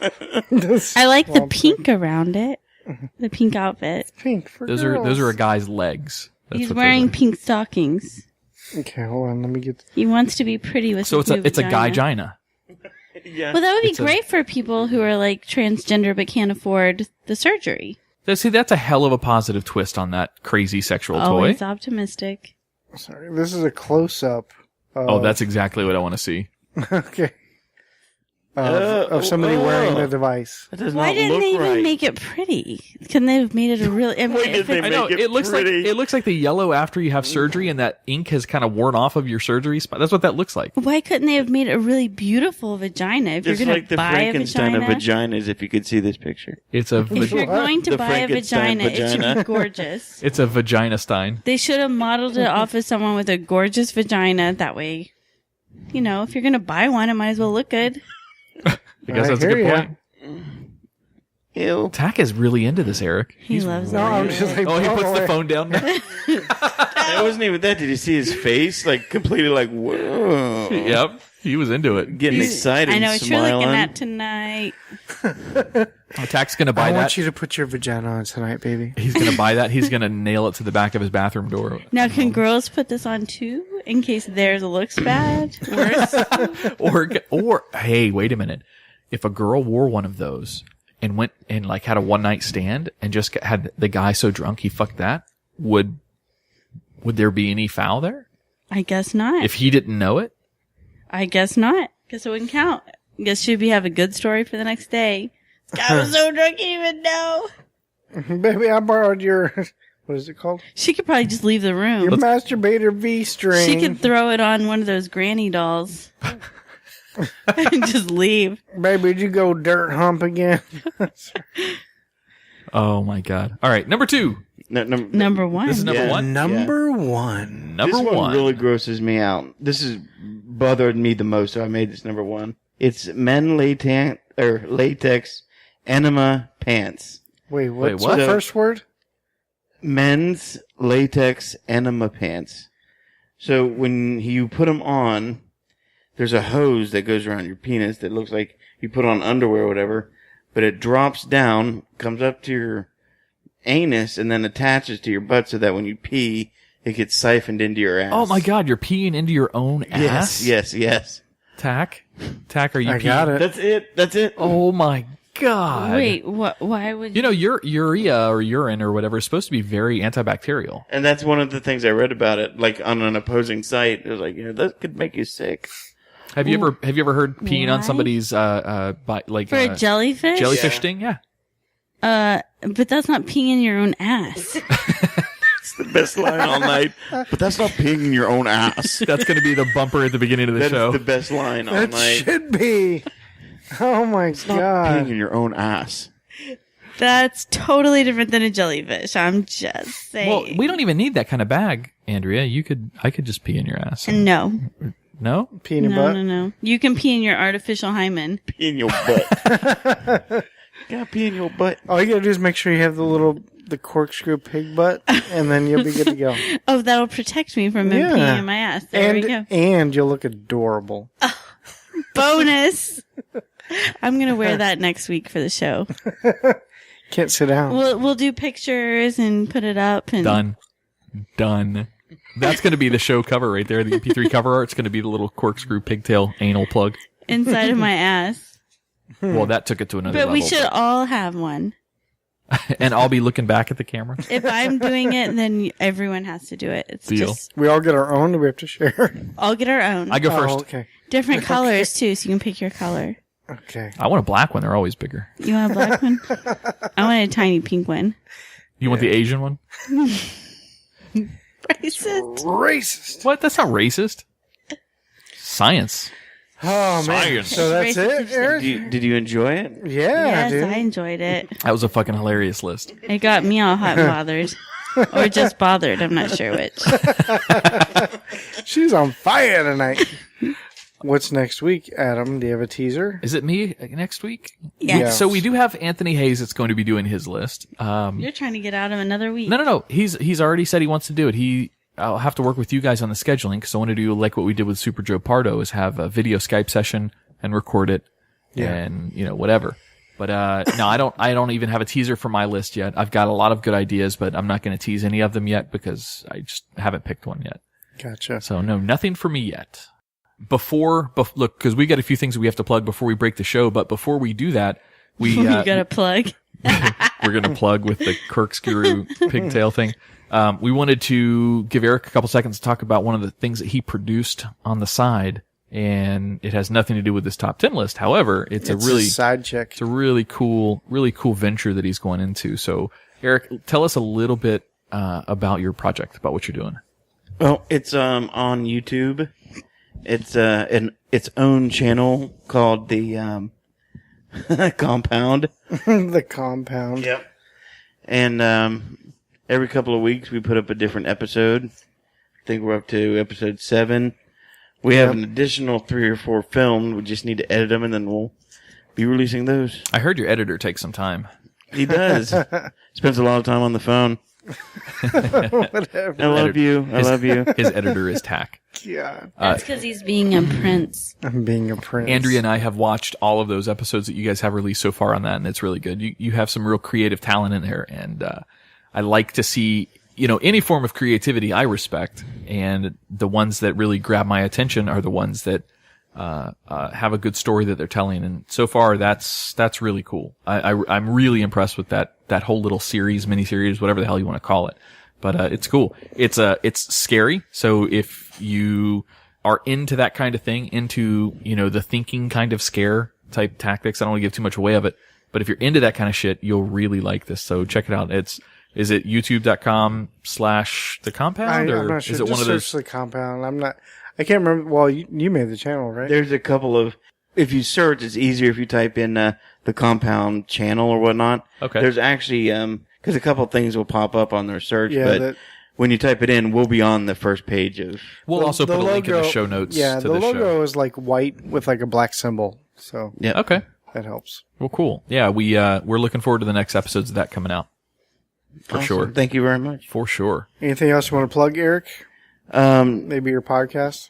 I like the pink around it. The pink outfit. Pink for Those girls. are a guy's legs. That's He's what those wearing are. pink stockings. Okay, hold on. Let me get. He wants to be pretty with So his new it's a vagina. guy-gina. Yeah. Well, that would be It's a- great for people who are like transgender but can't afford the surgery. See, that's a hell of a positive twist on that crazy sexual toy. Always optimistic. Sorry, this is a close up. Oh, that's exactly what I want to see. Okay. of somebody wearing the device. That does Why not didn't look they even right. make it pretty? Couldn't they have made it a really? I mean, Why did they I know make it looks pretty? like it looks like the yellow after you have surgery, and that ink has kind of worn off of your surgery spot. That's what that looks like. why couldn't they have made a really beautiful vagina? If Just you're going like to the buy a Frankenstein vagina, of vaginas, if you could see this picture. It's a if you're going to The buy a Frankenstein vagina, it should be vagina. gorgeous. it's a vagina stein. They should have modeled it off of someone with a gorgeous vagina. That way, you know, if you're going to buy one, it might as well look good. I guess I that's a hear good ya. point. Ew. Tack is really into this, Eric. He loves No, it. I'm just like, Oh, he puts away. the phone down. It wasn't even that. Did you see his face? Like, completely like, whoa. Yep, he was into it. Getting excited, I know what you're smiling. looking at tonight. Tack's gonna buy I that. want you to put your vagina on tonight, baby. He's gonna buy that. He's gonna nail it to the back of his bathroom door. Now, can girls put this on too, in case theirs looks bad? Worse. Or hey, wait a minute. If a girl wore one of those and went and like had a one night stand and just had the guy so drunk he fucked that, would there be any foul there I guess not. if he didn't know it? I guess not. Guess it wouldn't count. Guess she'd have a good story for the next day. This guy was so drunk he didn't even know. Baby, I borrowed your, what is it called? She could probably just leave the room. Your masturbator V string. She could throw it on one of those granny dolls and just leave. Baby, did you go dirt hump again? Oh my god! All right, number 2. Number one. This is number Yeah. 1. Number one. Number this one 1. really grosses me out. This has bothered me the most, so I made this number 1. It's men latex enema pants. Wait, what's what? the first word? Men's latex enema pants. So when you put them on, there's a hose that goes around your penis that looks like you put on underwear or whatever, but it drops down, comes up to your anus, and then attaches to your butt so that when you pee, it gets siphoned into your ass. Oh my god, you're peeing into your own ass? Yes. Tack, are you I peeing? got it. That's it. Oh my god. Wait, what? Why would You know, your urea or urine or whatever is supposed to be very antibacterial. And that's one of the things I read about it, like on an opposing site. It was like, that could make you sick. Have you ever heard peeing on Why? somebody's like for a jellyfish? jellyfish Yeah. sting? Yeah. But that's not peeing in your own ass. It's the best line all night. But that's not peeing in your own ass. That's going to be the bumper at the beginning of the That show. is the best line all That night. should be. Oh my Peeing god. in your own ass. That's totally different than a jellyfish. I'm just saying. Well, we don't even need that kind of bag, Andrea. I could just pee in your ass. No. No? Pee in your No, butt. no. You can pee in your artificial hymen. Pee in your butt. You gotta pee in your butt. All you gotta do is make sure you have the corkscrew pig butt, and then you'll be good to go. Oh, that'll protect me from him Yeah. peeing in my ass. There we go. And you'll look adorable. Bonus. I'm going to wear that next week for the show. Can't sit down. We'll do pictures and put it up. And Done. That's going to be the show cover right there. The MP3 cover art's going to be the little corkscrew pigtail anal plug. inside of my ass. Well, that took it to another But level. we should all have one. And I'll be looking back at the camera. If I'm doing it, then everyone has to do it. It's Deal. just, We all get our own. Do we have to share? I'll get our own. I go Oh, first. okay. Different colors too, so you can pick your color. Okay. I want a black one. They're always bigger. You want a black one? I want a tiny pink one. You want the Asian one? Racist. Racist. What? That's not racist. Science. Oh man. Science. So that's Racist it, Eric? Did you enjoy it? Yeah, Yes, dude. I enjoyed it. That was a fucking hilarious list. It got me all hot and bothered. Or just bothered. I'm not sure which. She's on fire tonight. What's next week, Adam? Do you have a teaser? Is it me next week? Yes. So we do have Anthony Hayes that's going to be doing his list. You're trying to get out of another week. No. He's already said he wants to do it. I'll have to work with you guys on the scheduling because I want to do like what we did with Super Joe Pardo is have a video Skype session and record it and, whatever. But, no, I don't even have a teaser for my list yet. I've got a lot of good ideas, but I'm not going to tease any of them yet because I just haven't picked one yet. Gotcha. So no, nothing for me yet. Look, because we got a few things we have to plug before we break the show, but before we do that, we You got a plug. we're going to plug with the corkscrew pigtail thing. We wanted to give Eric a couple seconds to talk about one of the things that he produced on the side and it has nothing to do with this top 10 list. However, it's a really side check. It's a really cool venture that he's going into. So, Eric, tell us a little bit about your project, about what you're doing. Well, it's on YouTube. It's its own channel called the Compound. The Compound. Yep. And every couple of weeks we put up a different episode. I think we're up to episode 7. We have an additional 3 or 4 filmed. We just need to edit them, and then we'll be releasing those. I heard your editor takes some time. He does. Spends a lot of time on the phone. Whatever. I love you. His editor is Tach. Yeah. That's because he's being a prince. I'm being a prince. Andrea and I have watched all of those episodes that you guys have released so far on that, and it's really good. You have some real creative talent in there, and I like to see, any form of creativity I respect, and the ones that really grab my attention are the ones that have a good story that they're telling, and so far that's really cool. I'm really impressed with that whole little miniseries, whatever the hell you want to call it. But it's cool. It's scary. So if you are into that kind of thing, into the thinking kind of scare type tactics, I don't want to give too much away of it. But if you're into that kind of shit, you'll really like this. So check it out. Is it youtube.com/the compound, or I'm not sure. is it Just one of those? search the Compound. I can't remember. Well, you made the channel, right? There's a couple of. If you search, it's easier if you type in the Compound channel or whatnot. Okay. There's actually because a couple of things will pop up on their search, Yeah, but when you type it in, we'll be on the first page of. We'll also the put a link in the logo- show notes. Yeah, to the the logo show. is like white with like a black symbol, so Yeah. Okay. that helps. Well, cool. Yeah, we're looking forward to the next episodes of that coming out. For Awesome. sure. Thank you very much. For sure. Anything else you want to plug, Eric? Maybe your podcast?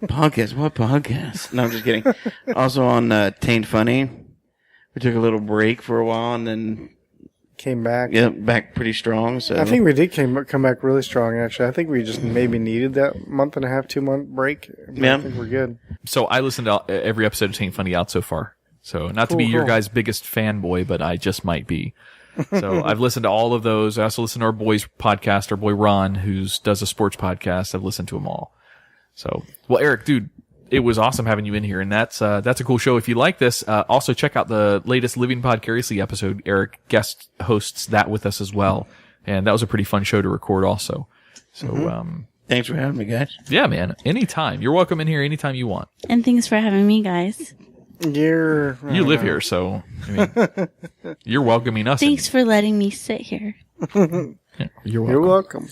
Podcast? What podcast? No, I'm just kidding. Also on Taint Funny. We took a little break for a while and then Came back. back pretty strong. So I think we did come back really strong, actually. I think we just maybe needed that month and a half, 2 month break. But Yeah. I think we're good. So I listened to every episode of Taint Funny out so far. So not to be your Cool. guys' biggest fanboy, but I just might be. So I've listened to all of those. I also listen to our boy's podcast, our boy Ron, who does a sports podcast. I've listened to them all. So, well, Eric, dude, it was awesome having you in here, and that's a cool show. If you like this, also check out the latest Living Podcariously episode. Eric guest hosts that with us as well, and that was a pretty fun show to record also. So, thanks for having me, guys. yeah, man, anytime. You're welcome in here anytime you want. And thanks for having me, guys. You live here, so I mean, you're welcoming us. Thanks for letting me sit here. You're welcome. You're welcome.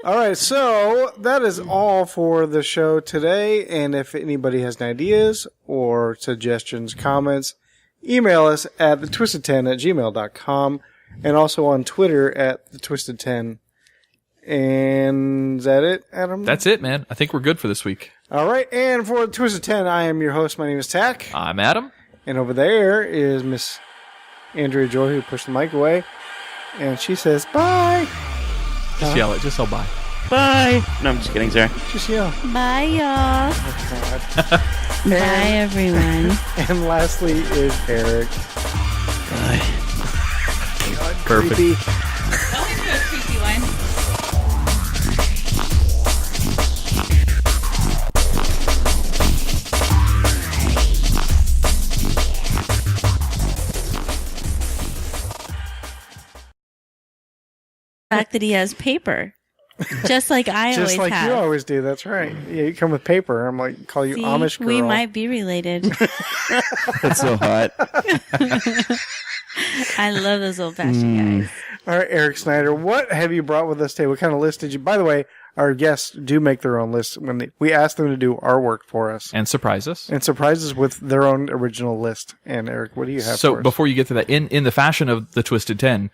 All right, so that is all for the show today. And if anybody has any ideas or suggestions, comments, email us at thetwisted10@gmail.com and also on Twitter at thetwisted10. And is that it, Adam? That's it, man. I think we're good for this week. All right, and for the Twisted 10, I am your host. My name is Tach. I'm Adam. And over there is Miss Andrea Joy, who pushed the mic away. And she says, bye. Just yell it. Just yell bye. Bye. No, I'm just kidding. Sorry. Just yell. Bye, y'all. Bye, everyone. And lastly is Eric. Bye. Perfect. Creepy. Fact that he has paper. Just like I Just always like have. you always do. That's right. Yeah, you come with paper. I'm like, call you See, Amish girl. we might be related. That's so hot. I love those old fashioned guys. All right, Eric Snyder, what have you brought with us today? What kind of list did you? By the way, our guests do make their own lists when we ask them to do our work for us And surprise us. and surprise us with their own original list. And Eric, what do you have So for us? before you get to that, in the fashion of the Twisted 10,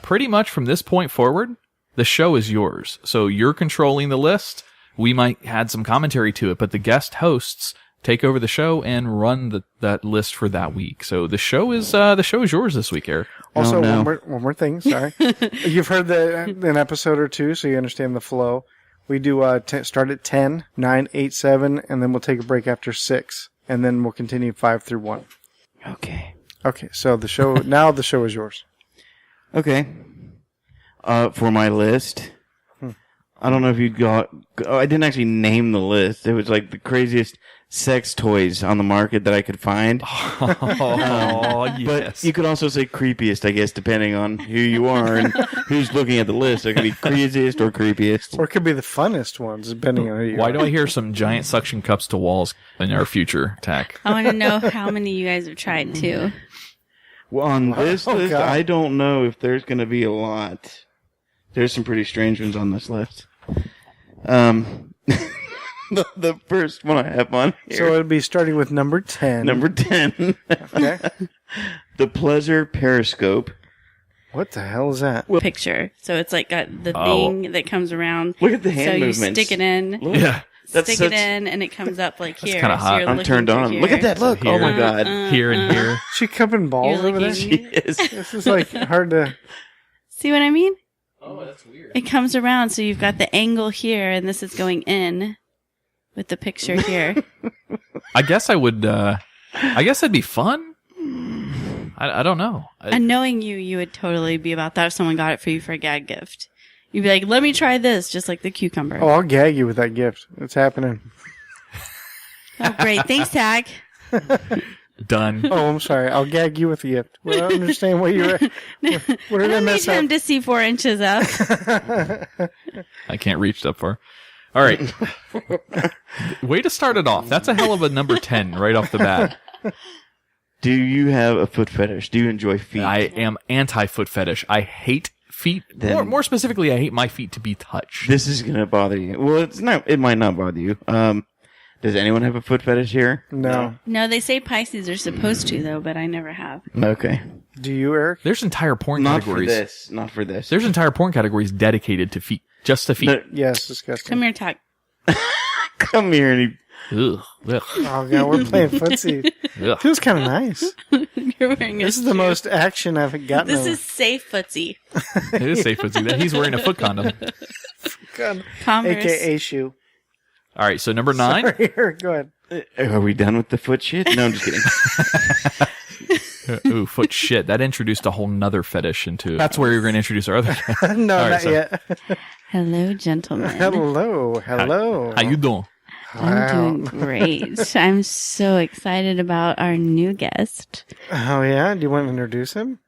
pretty much from this point forward, the show is yours. So you're controlling the list. We might add some commentary to it, but the guest hosts take over the show and run that list for that week. So the show is yours this week, Eric. Also, Oh, no. one more thing. Sorry, you've heard an episode or two, so you understand the flow. We do start at 10, 9, 8, 7, and then we'll take a break after 6, and then we'll continue 5 through 1. Okay. Okay, so the show now the show is yours. Okay. For my list, I don't know if you got. I didn't actually name the list. It was like the craziest sex toys on the market that I could find. Oh, yes. But you could also say creepiest, I guess, depending on who you are and who's looking at the list. It could be craziest or creepiest. Or it could be the funnest ones, depending on who you Why are. do I hear some giant suction cups to walls in our future, Tach? I want to know how many you guys have tried too. Well, on this list, God. I don't know if there's going to be a lot. There's some pretty strange ones on this list. The first one I have on here. So it would be starting with number 10. Number 10. Okay. The Pleasure Periscope. What the hell is that? Picture. So it's like got the Oh. thing that comes around. Look at the hand so you movements. stick it in. Look. Yeah. That's Stick such- it in, and it comes up like here. kinda hot. you're I'm looking turned through on. here. Look at that. Look. Here. Oh, my God. Here and here. She cupping balls You're over there? looking- She is. This is like hard to... See what I mean? Oh, that's weird. It comes around, so you've got the angle here, and this is going in with the picture here. I guess I would. I guess that'd be fun. I don't know. And knowing you, you would totally be about that if someone got it for you for a gag gift. You'd be like, let me try this, just like the cucumber. Oh, I'll gag you with that gift. It's happening. Oh, great. Thanks, Tag. Done. Oh, I'm sorry. I'll gag you with the gift. Well, I don't understand what you're... What I did I don't need mess up? him to see 4 inches up. I can't reach that far. All right. Way to start it off. That's a hell of a number 10 right off the bat. Do you have a foot fetish? Do you enjoy feet? I am anti-foot fetish. I hate feet. Then- More specifically, I hate my feet to be touched. This is going to bother you. Well, it's not. It might not bother you. Does anyone have a foot fetish here? No. No, they say Pisces are supposed to, though, but I never have. Okay. Do you, Eric? There's entire porn Not for categories. this. Not for this. There's entire porn categories dedicated to feet. Just to feet. No, Yes, disgusting. Come here, Tag. come here and Ugh. Ugh. Oh, God, we're playing footsie. Ugh. Feels kind of nice. You're wearing This is the most action I've gotten. This over. is safe footsie. It is safe to see that. He's wearing a foot condom. God. Converse. AKA shoe. All right, so number 9. Sorry, Eric, go ahead. Are we done with the foot shit? No, I'm just kidding. Ooh, foot shit. That introduced a whole nother fetish into. That's where you're going to introduce our other. No, All right, not so- yet. Hello, gentlemen. Hello. Hello. How you doing? I'm doing great. I'm so excited about our new guest. Oh, yeah? Do you want to introduce him?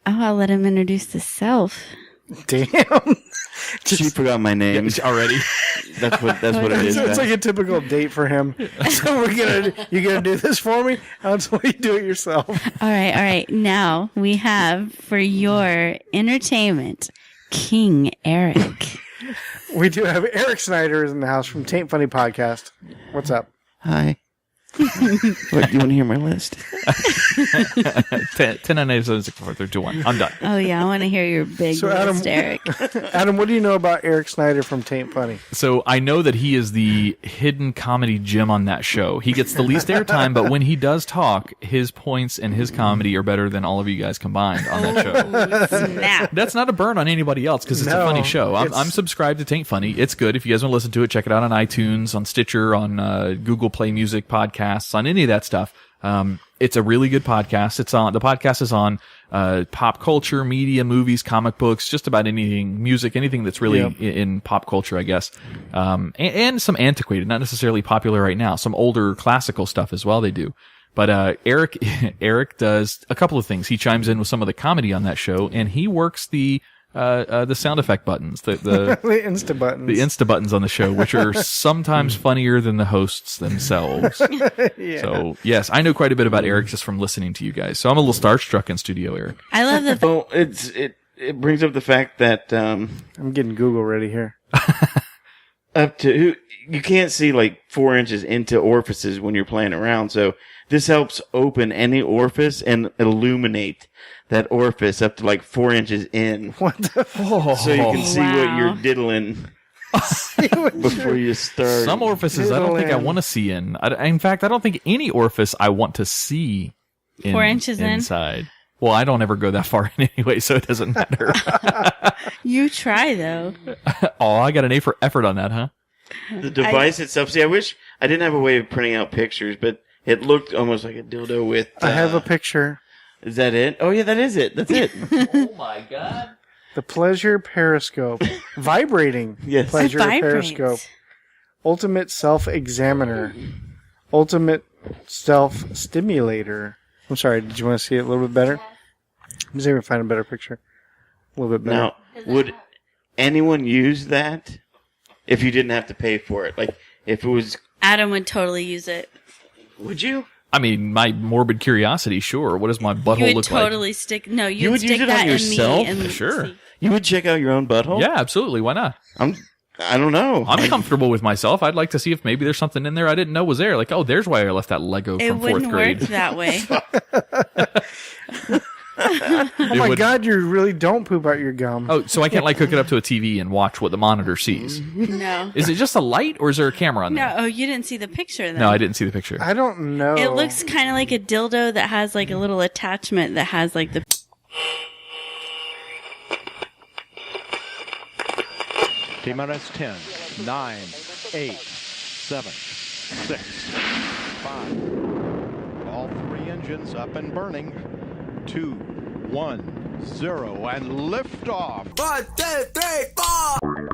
Oh, I'll let him introduce himself. Damn. She forgot my name. Already? That's what it is. It's like a typical date for him. So you gonna do this for me? I'll just let you do it yourself. All right. Now we have for your entertainment, King Eric. We do have Eric Snyder is in the house from Taint Funny podcast. What's up? Hi. What, you want to hear my list? 10, 9, 8, 7, 6, 4, 3, 2, 1. I'm done. Oh yeah, I want to hear your big So, Adam- list, Eric. Adam, what do you know about Eric Snyder from Taint Funny? So I know that he is the hidden comedy gem on that show. He gets the least airtime, but when he does talk, his points and his comedy are better than all of you guys combined on that show. Oh, snap. That's not a burn on anybody else because it's a No, funny show. I'm it's- subscribed to Taint Funny. It's good. If you guys want to listen to it, check it out on iTunes, on Stitcher, on Google Play Music podcasts, on any of that stuff. It's a really good podcast. The podcast is on pop culture, media, movies, comic books, just about anything, music, anything that's really in pop culture, I guess. And some antiquated, not necessarily popular right now. Some older classical stuff as well they do. But Eric does a couple of things. He chimes in with some of the comedy on that show, and he works the sound effect buttons, the The Insta buttons. the Insta buttons on the show, which are sometimes funnier than the hosts themselves. Yeah. So yes, I know quite a bit about Eric just from listening to you guys. So I'm a little starstruck in studio, Eric. I love the Well, it brings up the fact that I'm getting Google ready here. up to you can't see like 4 inches into orifices when you're playing around. So this helps open any orifice and illuminate that orifice up to like 4 inches in, What the so you can see what Wow. you're diddling before you start. Some orifices I don't think I Diddle in. want to see in. In fact, I don't think any orifice I want to see 4 inches in? inside. Well, I don't ever go that far in anyway, so it doesn't matter. you try though. Oh, I got an A for effort on that, huh? The device itself. See, I wish I didn't have a way of printing out pictures, but it looked almost like a dildo with. I have a picture. Is that it? Oh yeah, that is it. That's it. Oh my god. The Pleasure Periscope. Vibrating Yes. Pleasure It vibrates. Periscope. Ultimate Self-Examiner. Ultimate Self-Stimulator. I'm sorry, did you want to see it a little bit better? Let me see if I can find a better picture. A little bit better. Now, would anyone use that if you didn't have to pay for it? Like, if it was... Adam would totally use it. Would you? I mean, my morbid curiosity, sure. What does my butthole You would look totally stick. No, You would would stick use it that on yourself? in me. And Sure. see. You would check out your own butthole? like? Yeah, absolutely. Why not? I don't know. I'm comfortable with myself. I'd like to see if maybe there's something in there I didn't know was there. Like, oh, there's why I left that Lego It from fourth wouldn't grade. work that way. Oh my would- God, you really don't poop out your gum. Oh, so I can't like hook it up to a TV and watch what the monitor sees. No. Is it just a light or is there a camera on there? No, oh, you didn't see the picture then. No, I didn't see the picture. I don't know. It looks kind of like a dildo that has like a little attachment that has like the. T-minus 10, 9, 8, 7, 6, 5. All three engines up and burning. 2, 1, 0, and liftoff. 1, 2, 3, 4.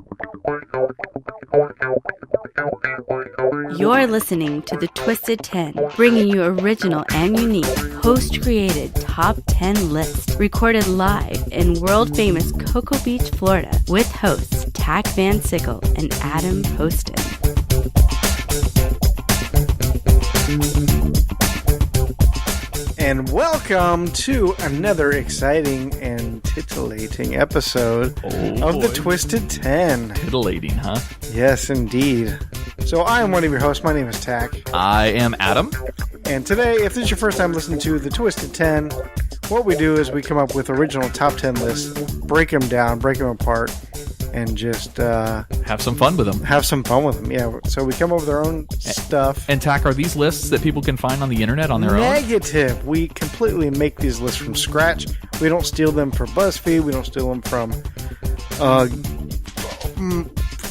You're listening to The Twisted 10, bringing you original and unique, host-created top 10 lists, recorded live in world-famous Cocoa Beach, Florida, with hosts Tach Van Sickle and Adam Poston. And welcome to another exciting and titillating episode of the Twisted 10. Titillating, huh? Yes, indeed. So I am one of your hosts. My name is Tack. I am Adam. And today, if this is your first time listening to the Twisted 10, what we do is we come up with original top 10 lists, break them down, break them apart, and just Have some fun with them. have some fun with them. Yeah, so we come up with our own stuff. And Tack, are these lists that people can find on the internet on their own? Negative. We completely make these lists from scratch. We don't steal them from BuzzFeed. We don't steal them from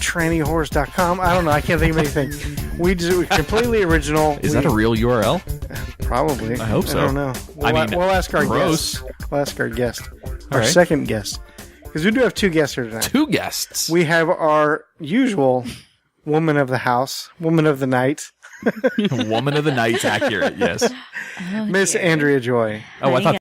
trannyhorse.com. I don't know. I can't think of anything. We're completely original. Is that a real URL? Probably. I hope so. I don't know. We'll ask our gross. guest. We'll ask our guest. All Our right. second guest. Because we do have two guests here tonight. Two guests. We have our usual woman of the house, woman of the night, Woman of the night's accurate, yes. Miss Andrea Joy. Oh, I thought